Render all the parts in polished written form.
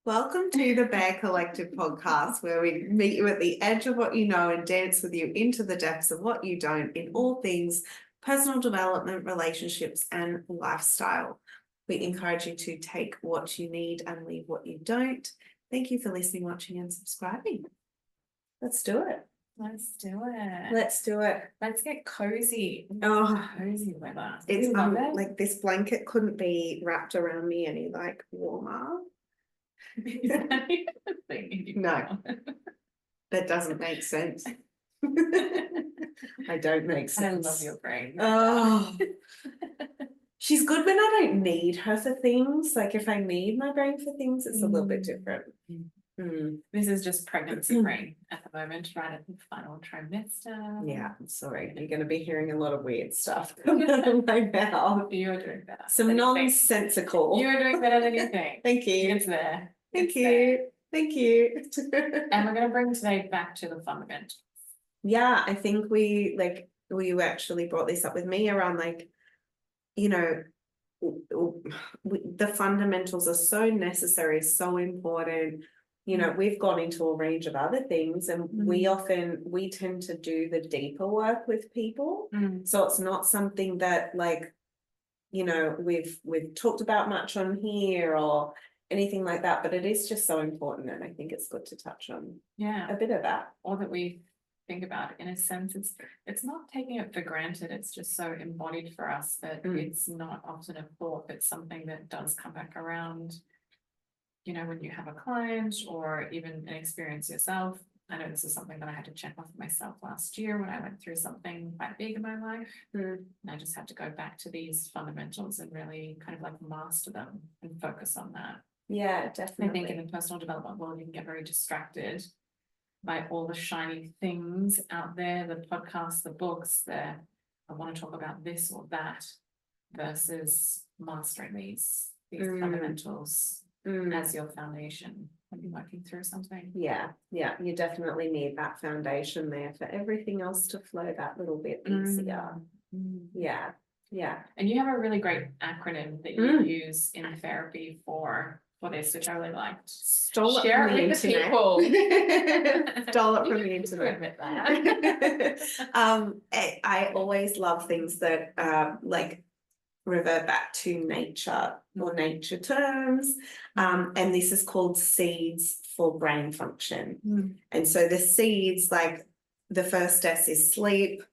Welcome to the Bear Collective podcast, where we meet you at the edge of what you know and dance with you into the depths of what you don't in all things personal development, relationships, and lifestyle. We encourage you to take what you need and leave what you don't. Thank you for listening, watching, and subscribing. Let's do it. Let's do it. Let's do it. Let's get cozy. Oh, Cozy weather. it's love it. like this blanket couldn't be wrapped around me any like warmer. Is that even a thing anymore? No. That doesn't make sense. I don't make sense. I love your brain. Oh, she's good when I don't need her for things. Like if I need my brain for things, it's a little bit different. This is just pregnancy brain at the moment, right at the final trimester. Yeah, I'm sorry. You're going to be hearing a lot of weird stuff coming out of my mouth. You're doing better. Some nonsensical. You're doing better than you think. Thank you. It's there. Thank you. Thank you. And we're going to bring today back to the fundamentals. Yeah, I think we actually brought this up with me around like, you know, the fundamentals are so necessary, so important. You know, we've gone into a range of other things, and we tend to do the deeper work with people. So it's not something that like, you know, we've talked about much on here or anything like that, but it is just so important, and I think it's good to touch on a bit of that. Or that we think about it in a sense, it's not taking it for granted, it's just so embodied for us that it's not often a thought, but something that does come back around, you know, when you have a client or even an experience yourself. I know this is something that I had to check off myself last year when I went through something quite big in my life. And I just had to go back to these fundamentals and really kind of like master them and focus on that. Yeah, definitely. I think in the personal development world, you can get very distracted by all the shiny things out there, the podcasts, the books, I want to talk about this or that, versus mastering these fundamentals as your foundation when you're working through something. Yeah, you definitely need that foundation there for everything else to flow that little bit easier. Yeah. And you have a really great acronym that you use in therapy for this, which I really liked. Stole it Share from the it with the internet. people. Stole it from the internet. Admit that. I always love things that like revert back to nature or nature terms, and this is called seeds for brain function. And so the seeds, like the first S is sleep,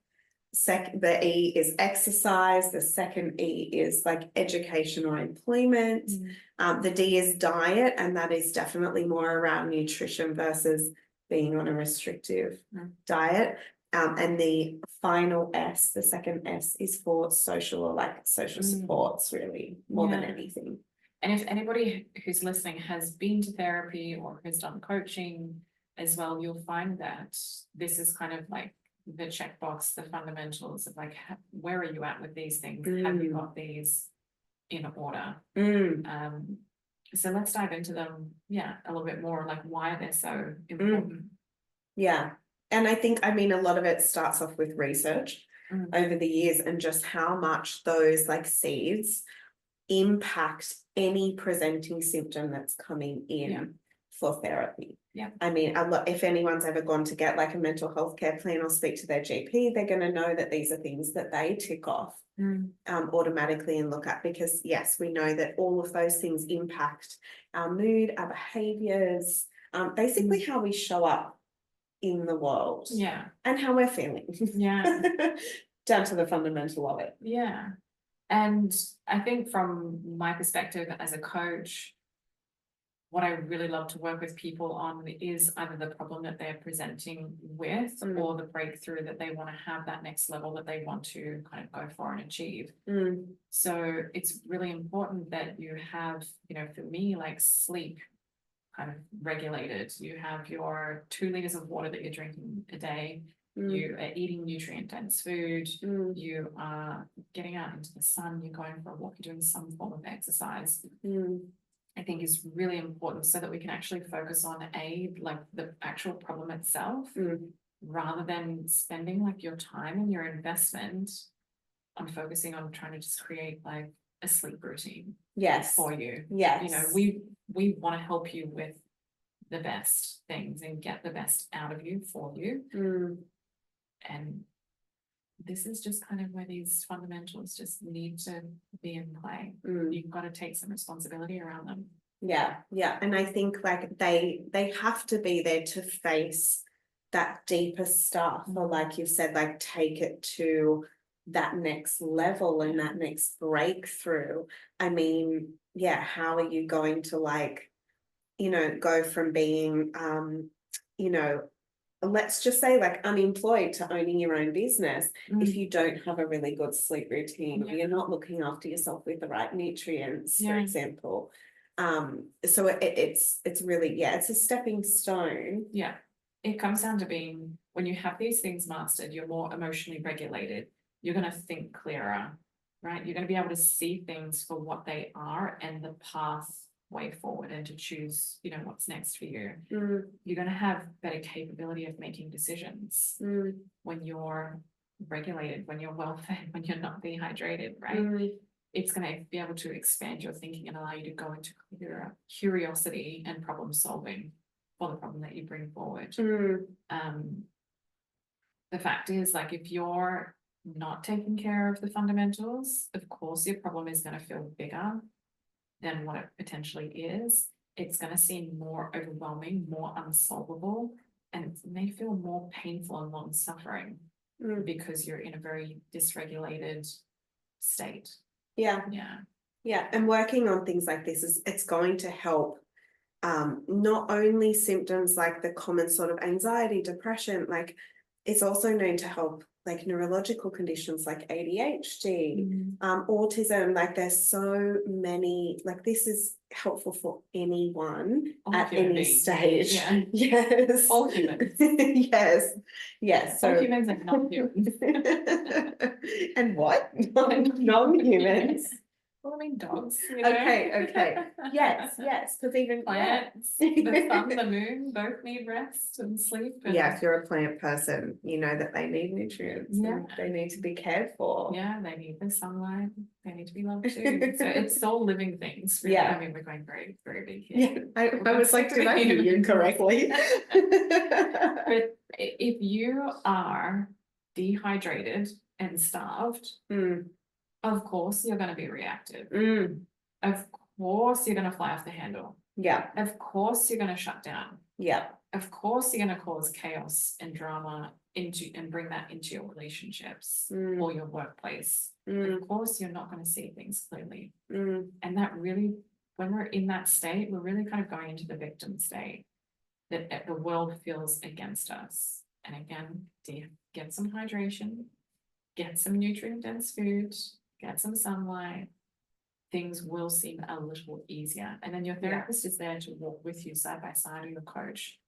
the E is exercise, the second E is like education or employment, the D is diet, and that is definitely more around nutrition versus being on a restrictive diet. And the final S, the second S, is for social or like social supports, really, more than anything. And if anybody who's listening has been to therapy or has done coaching as well, you'll find that this is kind of like the checkbox, the fundamentals of like, where are you at with these things? Have you got these in order? So let's dive into them, a little bit more, like why they're so important. Yeah. And I think, I mean, a lot of it starts off with research over the years and just how much those like seeds impact any presenting symptom that's coming in for therapy. I mean, if anyone's ever gone to get like a mental health care plan or speak to their GP, they're going to know that these are things that they tick off automatically and look at, because yes, we know that all of those things impact our mood, our behaviors, basically how we show up in the world, and how we're feeling, down to the fundamental of it. And I think from my perspective as a coach, what I really love to work with people on is either the problem that they're presenting with or the breakthrough that they want to have, that next level that they want to kind of go for and achieve. So it's really important that you have, you know, for me, like sleep kind of regulated. You have your 2 liters of water that you're drinking a day. You are eating nutrient dense food. You are getting out into the sun. You're going for a walk. You're doing some form of exercise. I think is really important so that we can actually focus on like the actual problem itself, rather than spending like your time and your investment on focusing on trying to just create like a sleep routine Yes. for you. Yes. You know, we want to help you with the best things and get the best out of you for you. And this is just kind of where these fundamentals just need to be in play. You've got to take some responsibility around them. Yeah, yeah. And I think like they have to be there to face that deeper stuff, or like you said, like take it to that next level and that next breakthrough. I mean, yeah, how are you going to like, you know, go from being you know, let's just say like unemployed to owning your own business if you don't have a really good sleep routine, or you're not looking after yourself with the right nutrients, for example. So it's really, yeah, it's a stepping stone. Yeah, it comes down to being, when you have these things mastered, you're more emotionally regulated, you're going to think clearer, right? You're going to be able to see things for what they are and the pathway forward, and to choose, you know, what's next for you. You're going to have better capability of making decisions when you're regulated, when you're well fed, when you're not dehydrated, right? It's going to be able to expand your thinking and allow you to go into curiosity and problem solving for the problem that you bring forward. The fact is, like, if you're not taking care of the fundamentals, of course your problem is going to feel bigger than what it potentially is. It's going to seem more overwhelming, more unsolvable, and it may feel more painful and long suffering because you're in a very dysregulated state. Yeah. And working on things like this it's going to help not only symptoms like the common sort of anxiety, depression, like it's also known to help like neurological conditions like ADHD, autism. Like there's so many, like this is helpful for anyone at any stage. Yes. All humans. Yes. So all humans and non-humans. And what? Non-humans. Well, I mean, dogs. You know? Okay. Yes. Because even plants, the sun, the moon, both need rest and sleep. And if you're a plant person, you know that they need nutrients. And they need to be cared for. Yeah, they need the sunlight. They need to be loved too. So it's all living things. Really. I mean, we're going very, very big here. I was like, did I hear you correctly? But if you are dehydrated and starved, of course you're going to be reactive. Of course you're going to fly off the handle. Of course you're going to shut down. Of course you're going to cause chaos and drama and bring that into your relationships or your workplace. Of course you're not going to see things clearly. And that really, when we're in that state, we're really kind of going into the victim state, that the world feels against us. And again, get some hydration, get some nutrient-dense food, get some sunlight, things will seem a little easier. And then your therapist is there to walk with you side by side, or your coach,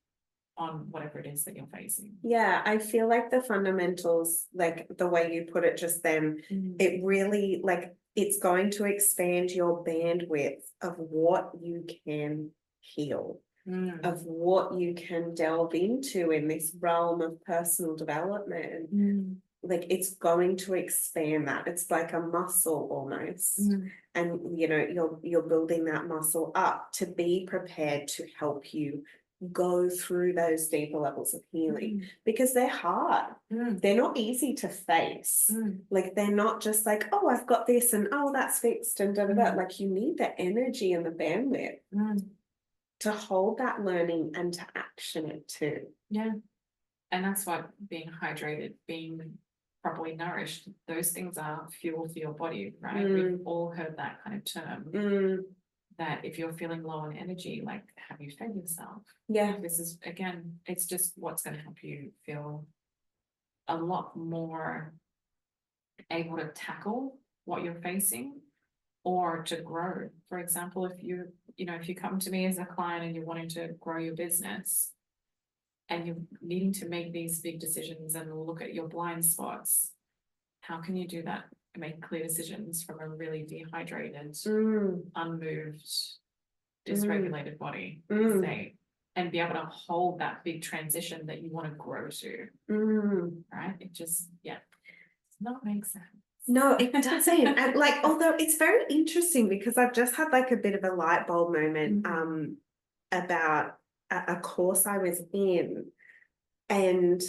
on whatever it is that you're facing. I feel like the fundamentals, like the way you put it just then, it really, like, it's going to expand your bandwidth of what you can heal, of what you can delve into in this realm of personal development. Like it's going to expand that. It's like a muscle almost. And you know, you're building that muscle up to be prepared to help you go through those deeper levels of healing, because they're hard. They're not easy to face. Like they're not just like, oh, I've got this and oh, that's fixed and da da da. Like you need the energy and the bandwidth to hold that learning and to action it too. And that's what being hydrated, being properly nourished, those things are fuel for your body, right? We've all heard that kind of term. That if you're feeling low on energy, like, have you fed yourself? This is, again, it's just what's going to help you feel a lot more able to tackle what you're facing or to grow. For example, if you come to me as a client and you're wanting to grow your business and you're needing to make these big decisions and look at your blind spots, how can you do that? Make clear decisions from a really dehydrated, unmoved, dysregulated body state, and be able to hold that big transition that you want to grow to. Right? It just, not make sense. No, it doesn't. And like, although it's very interesting because I've just had like a bit of a light bulb moment about a course I was in, and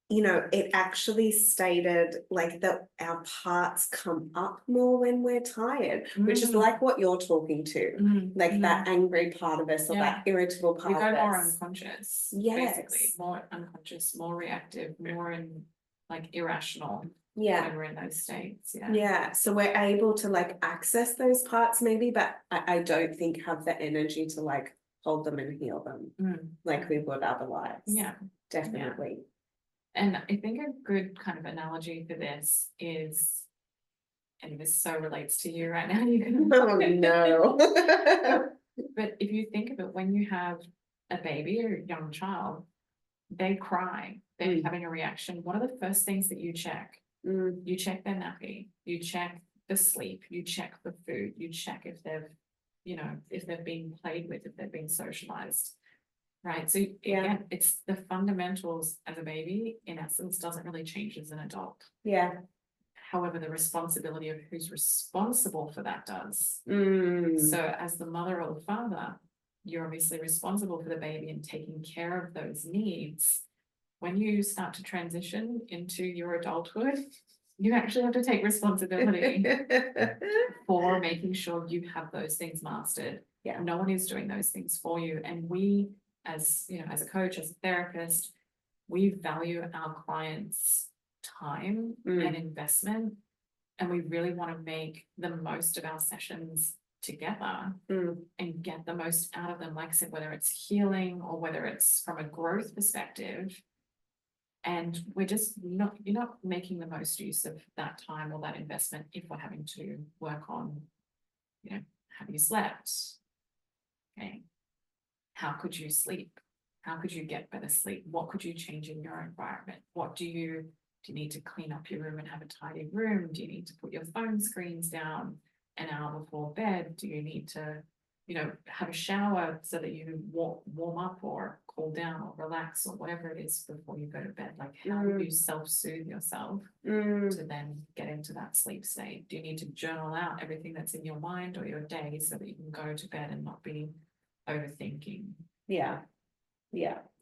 it actually stated like that our parts come up more when we're tired, which is like what you're talking to, like that angry part of us or that irritable part We go of more us. unconscious, Yes. basically, more unconscious, more reactive, more in like irrational Yeah. when we're in those states. Yeah. Yeah. So we're able to like access those parts maybe, but I don't think have the energy to like hold them and heal them like we would otherwise. Yeah. Definitely. And I think a good kind of analogy for this is, and this so relates to you right now, you can Oh no. but if you think of it, when you have a baby or a young child, they cry, they're having a reaction. What are the first things that you check? You check their nappy, you check the sleep, you check the food, you check if they've, if they've been played with, if they've been socialized. Right. So again, it's the fundamentals as a baby, in essence, doesn't really change as an adult. Yeah. However, the responsibility of who's responsible for that does. So as the mother or the father, you're obviously responsible for the baby and taking care of those needs. When you start to transition into your adulthood, you actually have to take responsibility for making sure you have those things mastered. Yeah. No one is doing those things for you. And we, as as a coach, as a therapist, we value our clients' time and investment, and we really want to make the most of our sessions together and get the most out of them. Like I said, whether it's healing or whether it's from a growth perspective. And we're just you're not making the most use of that time or that investment if we're having to work on, have you slept? Okay. How could you sleep? How could you get better sleep? What could you change in your environment? Do you need to clean up your room and have a tidy room? Do you need to put your phone screens down an hour before bed? Do you need to, have a shower so that you warm up or cool down or relax or whatever it is before you go to bed? Like, how do you self-soothe yourself to then get into that sleep state? Do you need to journal out everything that's in your mind or your day so that you can go to bed and not be overthinking? Yeah.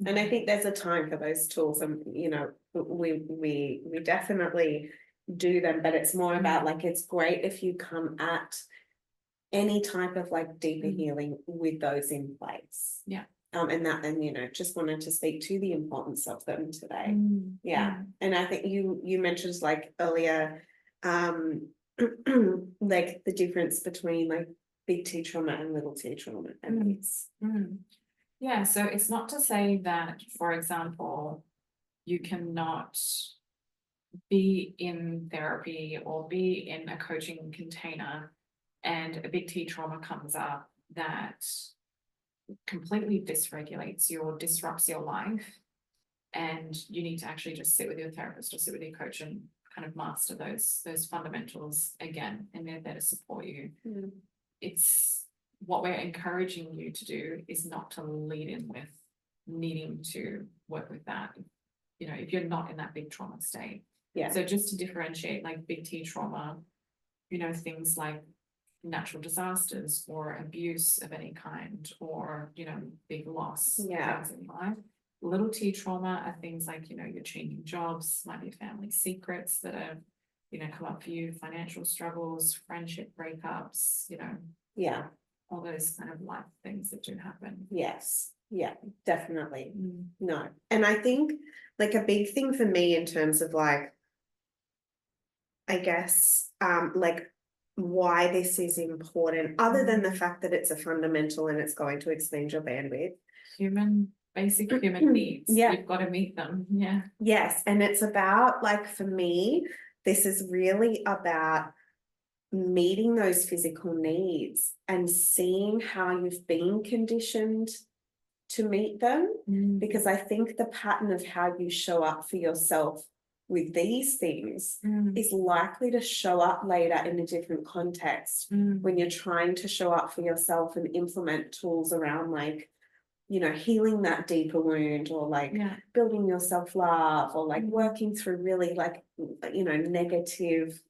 And I think there's a time for those tools, and we definitely do them, but it's more about like, it's great if you come at any type of like deeper healing with those in place. Yeah. And just wanted to speak to the importance of them today. Yeah. And I think you mentioned like earlier, like the difference between like big T trauma and little T trauma and this. Yeah, so it's not to say that, for example, you cannot be in therapy or be in a coaching container and a big T trauma comes up that completely dysregulates you or disrupts your life, and you need to actually just sit with your therapist or sit with your coach and kind of master those fundamentals again, and they're there to support you. It's what we're encouraging you to do is not to lead in with needing to work with that, if you're not in that big trauma state. Yeah. So just to differentiate, like big T trauma, things like natural disasters or abuse of any kind, or, big loss things in life. Little T trauma are things like, you're changing jobs, might be family secrets that are, come up for you, financial struggles, friendship breakups, Yeah. all those kind of life things that do happen. Yes. Yeah, definitely. No. And I think like a big thing for me in terms of like, I guess, like why this is important, other than the fact that it's a fundamental and it's going to expand your bandwidth. Basic human needs. Yeah. You've got to meet them. Yeah. Yes. And it's about like, for me, this is really about meeting those physical needs and seeing how you've been conditioned to meet them. Because I think the pattern of how you show up for yourself with these things is likely to show up later in a different context when you're trying to show up for yourself and implement tools around like, healing that deeper wound, or like building your self-love, or like working through really like, negative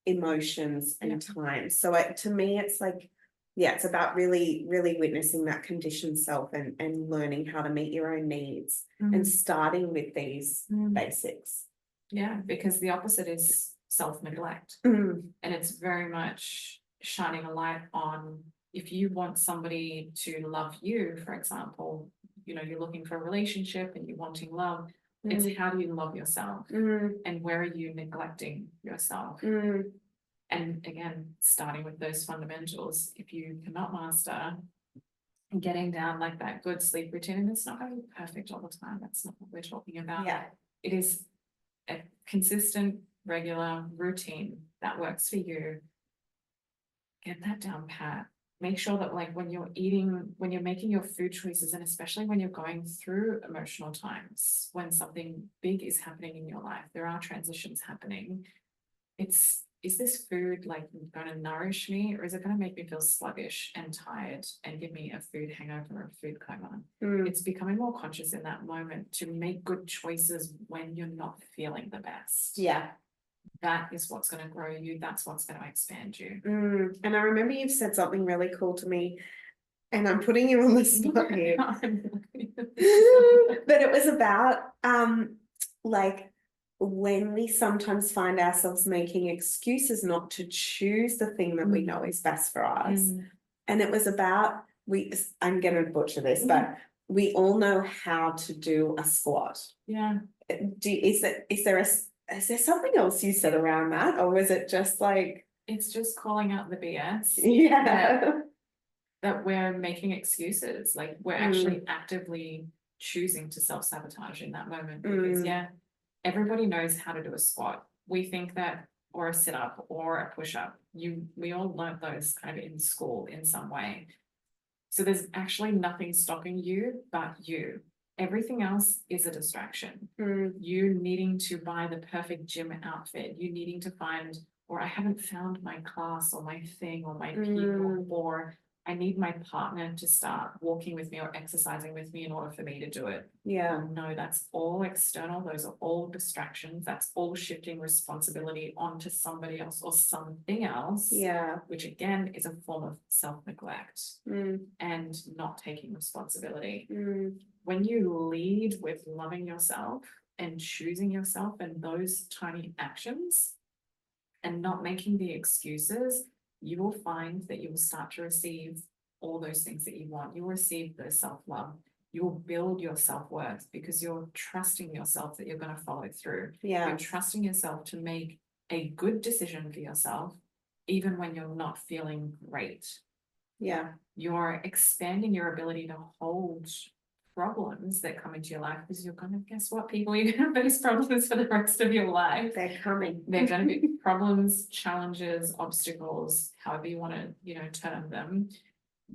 emotions and time. So to me, it's like, yeah, it's about really, really witnessing that conditioned self and learning how to meet your own needs and starting with these basics. Yeah, because the opposite is self-neglect. Mm. And it's very much shining a light on, if you want somebody to love you, for example, you're looking for a relationship and you're wanting love, it's how do you love yourself? And where are you neglecting yourself? And again, starting with those fundamentals, if you cannot master getting down like that good sleep routine, and it's not going to be perfect all the time, that's not what we're talking about. Yeah. It is a consistent, regular routine that works for you. Get that down pat. Make sure that, like, when you're eating, when you're making your food choices, and especially when you're going through emotional times, when something big is happening in your life, there are transitions happening. Is this food like going to nourish me, or is it going to make me feel sluggish and tired and give me a food hangover or a food coma? It's becoming more conscious in that moment to make good choices when you're not feeling the best. Yeah. That is what's going to grow you. That's what's going to expand you. And I remember you've said something really cool to me, and I'm putting you on the spot here. But it was about like, when we sometimes find ourselves making excuses not to choose the thing that we know is best for us. And it was about, I'm going to butcher this, but we all know how to do a squat. Yeah. Is there something else you said around that, or was it just like, it's just calling out the BS? Yeah. That we're making excuses, like we're actually actively choosing to self-sabotage in that moment, because everybody knows how to do a squat. We think that, or a sit-up or a push-up, we all learned those kind of in school in some way. So there's actually nothing stopping you but you. Everything else is a distraction. You needing to buy the perfect gym outfit, you needing to find, or I haven't found my class or my thing or my people, or I need my partner to start walking with me or exercising with me in order for me to do it. Yeah. No, that's all external. Those are all distractions. That's all shifting responsibility onto somebody else or something else. Yeah. Which again is a form of self-neglect and not taking responsibility. When you lead with loving yourself and choosing yourself and those tiny actions and not making the excuses, you will find that you will start to receive all those things that you want. You'll receive the self-love. You will build your self-worth because you're trusting yourself that you're going to follow through. Yeah. You're trusting yourself to make a good decision for yourself, even when you're not feeling great. Yeah. You're expanding your ability to hold problems that come into your life, because you're going to, guess what, people, you're going to face problems for the rest of your life. They're coming. They're going to be problems, challenges, obstacles, however you want to, term them.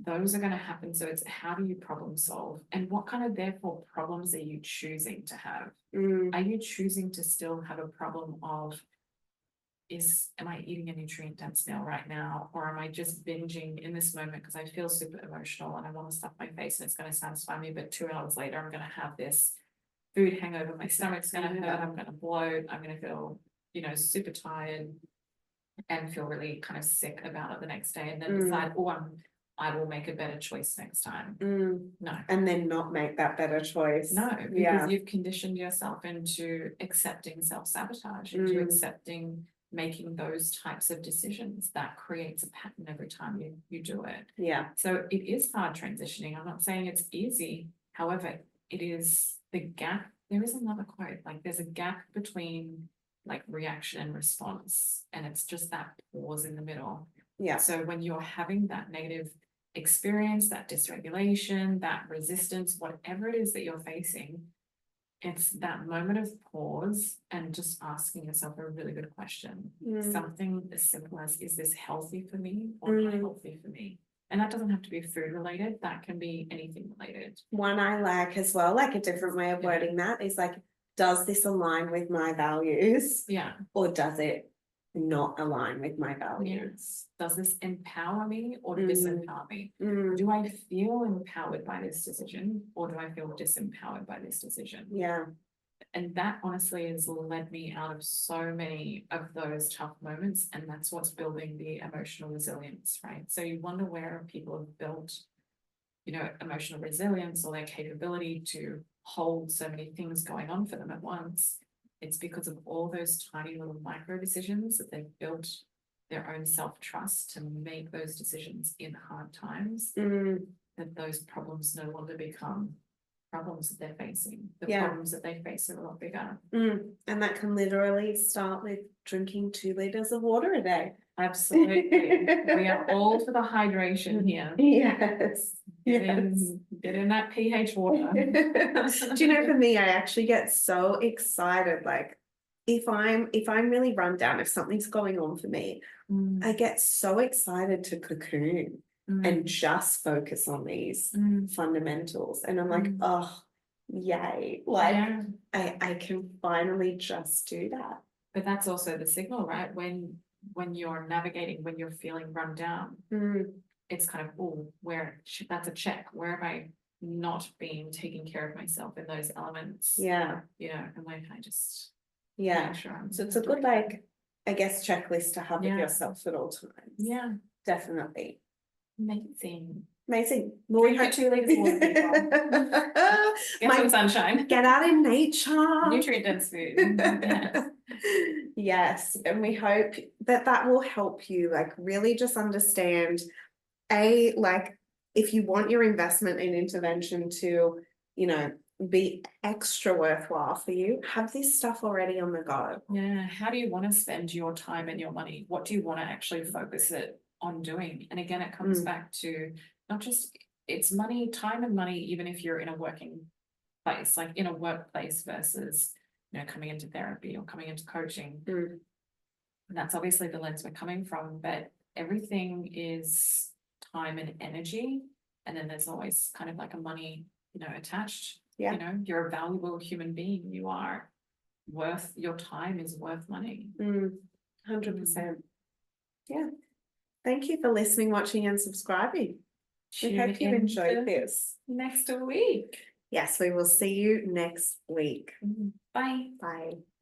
Those are going to happen. So it's, how do you problem solve, and what kind of, therefore, problems are you choosing to have? Are you choosing to still have a problem of, am I eating a nutrient dense meal right now, or am I just binging in this moment because I feel super emotional and I want to stuff my face and it's going to satisfy me, but 2 hours later I'm going to have this food hangover, my stomach's going to hurt, I'm going to bloat, I'm going to feel, super tired and feel really kind of sick about it the next day, and then decide, I will make a better choice next time. No. And then not make that better choice. No, because you've conditioned yourself into accepting self-sabotage, into accepting making those types of decisions. That creates a pattern every time you do it. Yeah. So it is hard transitioning. I'm not saying it's easy. However, it is the gap. There is another quote, like there's a gap between like reaction and response, and it's just that pause in the middle. Yeah. So when you're having that negative experience, that dysregulation, that resistance, whatever it is that you're facing, it's that moment of pause and just asking yourself a really good question. Something as simple as, is this healthy for me or not healthy for me? And that doesn't have to be food related. That can be anything related. One I like as well, like a different way of wording that is like, does this align with my values? Yeah. Or does it not align with my values? Yes. Does this empower me or disempower me? Do I feel empowered by this decision, or do I feel disempowered by this decision? Yeah. And that honestly has led me out of so many of those tough moments. And that's what's building the emotional resilience, right? So you wonder where people have built, you know, emotional resilience or their capability to hold so many things going on for them at once. It's because of all those tiny little micro decisions that they've built their own self-trust to make those decisions in hard times, that those problems no longer become problems that they're facing. The problems that they face are a lot bigger. And that can literally start with drinking 2 liters of water a day. Absolutely. We are all for the hydration here. Yes. Get in that pH water. Do you know, for me, I actually get so excited, like if I'm really run down, if something's going on for me, I get so excited to cocoon and just focus on these fundamentals. And I'm like, oh, yay. Like I can finally just do that. But that's also the signal, right? When you're navigating, when you're feeling run down, it's kind of, oh, that's a check. Where am I not being taking care of myself in those elements? Yeah. You know, and when I just make sure so it's a good, like, I guess, checklist to have with yourself at all times. Yeah, definitely. Amazing. Well, Drink your 2 liters of water, people. Get some sunshine. Get out in nature. Nutrient dense food. Yes, and we hope that will help you, like, really just understand, like, if you want your investment in intervention to, you know, be extra worthwhile for you, have this stuff already on the go. Yeah. How do you want to spend your time and your money? What do you want to actually focus it on doing? And again, it comes back to not just it's money, time and money, even if you're in a working place, like in a workplace versus, you know, coming into therapy or coming into coaching. And that's obviously the lens we're coming from, but everything is time and energy. And then there's always kind of like a money, you know, attached. You know, you're a valuable human being. You are worth, your time is worth money. 100%. Yeah. Thank you for listening, watching, and subscribing. We hope you enjoyed this. Next week. Yes, we will see you next week. Bye. Bye.